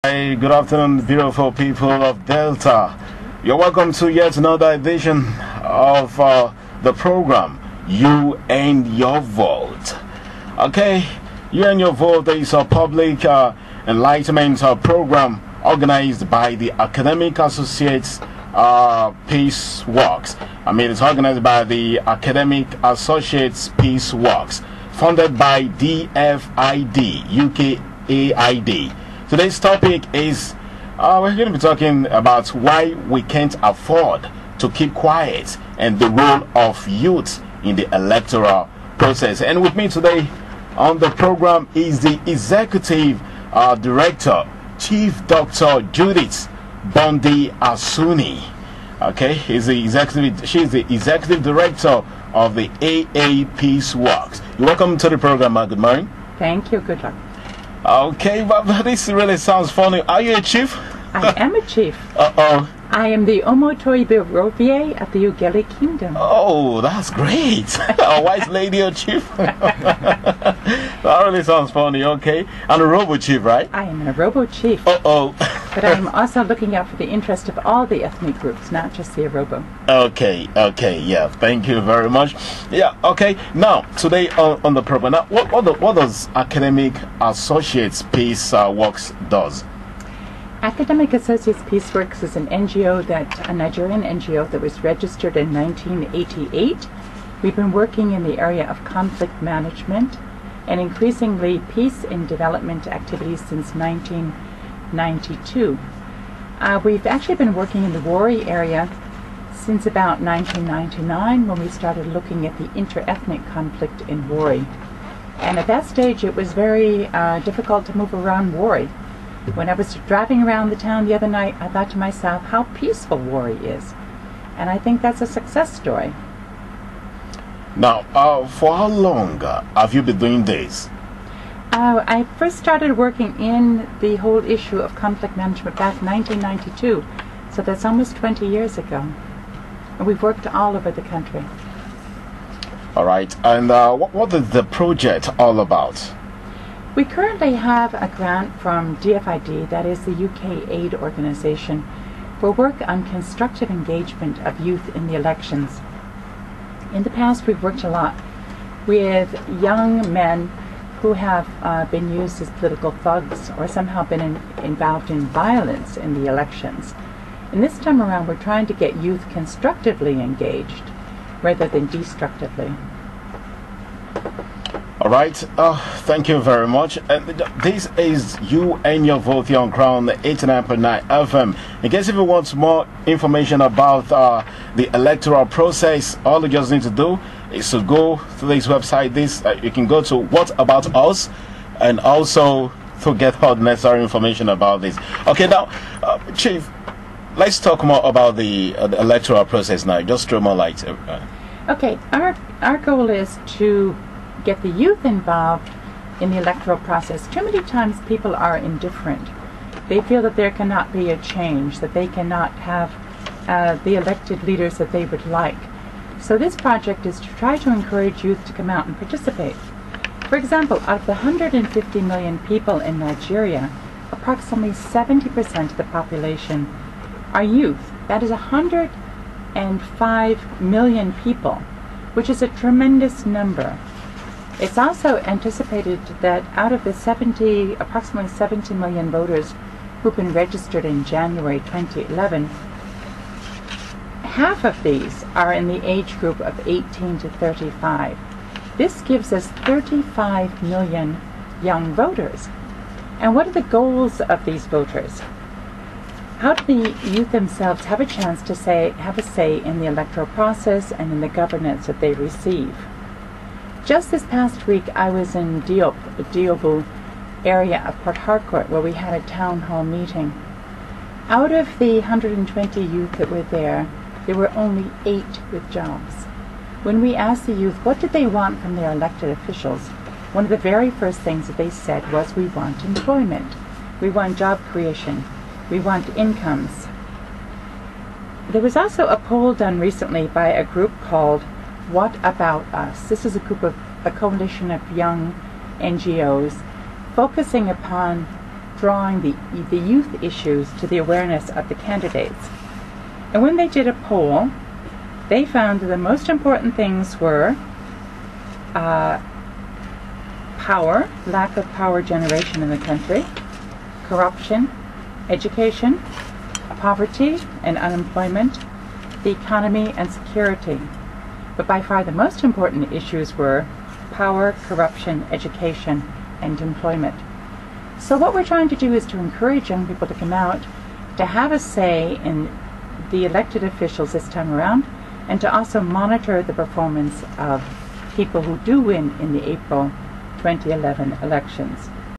Hey, good afternoon, beautiful people of Delta. You're welcome to yet another edition of the program, You and Your Vote. Okay, You and Your Vote is a public enlightenment program organized by the Academic Associates PeaceWorks. It's organized by the Academic Associates PeaceWorks, funded by DFID, UKAID. Today's topic is, we're going to be talking about why we can't afford to keep quiet and the role of youth in the electoral process. And with me today on the program is the Executive Director, Chief Dr. Judith Bondi Asuni. Okay, she's the Executive Director of the AA PeaceWorks. You're welcome to the program. Good morning. Thank you. Good luck. Okay, but this really sounds funny. Are you a chief? I am a chief. Uh-oh. I am the Omotori Birovier of the Ugeli Kingdom. Oh, that's great. A white lady or chief? That really sounds funny, okay. And a robo chief, right? I am a robo chief. Uh-oh. But I'm also looking out for the interest of all the ethnic groups, not just the Arobo. Okay, yeah, thank you very much. Yeah, okay, now, today on the program, now, what does Academic Associates PeaceWorks does? Academic Associates PeaceWorks is an NGO, a Nigerian NGO that was registered in 1988. We've been working in the area of conflict management and increasingly peace and development activities since 1992. We've actually been working in the Wari area since about 1999, when we started looking at the inter-ethnic conflict in Wari. And at that stage it was very difficult to move around Wari. When I was driving around the town the other night, I thought to myself how peaceful Wari is. And I think that's a success story. Now, for how long have you been doing this? I first started working in the whole issue of conflict management back in 1992. So that's almost 20 years ago. And we've worked all over the country. All right. And what is the project all about? We currently have a grant from DFID, that is the UK aid organization, for work on constructive engagement of youth in the elections. In the past, we've worked a lot with young men who have been used as political thugs or somehow been involved in violence in the elections. And this time around, we're trying to get youth constructively engaged rather than destructively. All right, thank you very much. This is You and Your Vote here on Crown 89.9 FM. In case if you want more information about the electoral process, all you just need to do is to go to this website. You can go to What About Us, and also to get all the necessary information about this. Okay, now, Chief, let's talk more about the electoral process now. Just throw more light. Okay, our goal is to get the youth involved in the electoral process. Too many times people are indifferent. They feel that there cannot be a change, that they cannot have the elected leaders that they would like. So this project is to try to encourage youth to come out and participate. For example, out of the 150 million people in Nigeria, approximately 70% of the population are youth. That is 105 million people, which is a tremendous number. It's also anticipated that out of the approximately 70 million voters who've been registered in January 2011, half of these are in the age group of 18 to 35. This gives us 35 million young voters. And what are the goals of these voters? How do the youth themselves have a chance to have a say in the electoral process and in the governance that they receive? Just this past week, I was in Diobu area of Port Harcourt, where we had a town hall meeting. Out of the 120 youth that were there were only 8 with jobs. When we asked the youth what did they want from their elected officials, one of the very first things that they said was, we want employment, we want job creation, we want incomes. There was also a poll done recently by a group called What About Us? This is a coalition of young NGOs focusing upon drawing the youth issues to the awareness of the candidates. And when they did a poll, they found that the most important things were power, lack of power generation in the country, corruption, education, poverty and unemployment, the economy and security. But by far the most important issues were power, corruption, education, and employment. So what we're trying to do is to encourage young people to come out, to have a say in the elected officials this time around, and to also monitor the performance of people who do win in the April 2011 elections.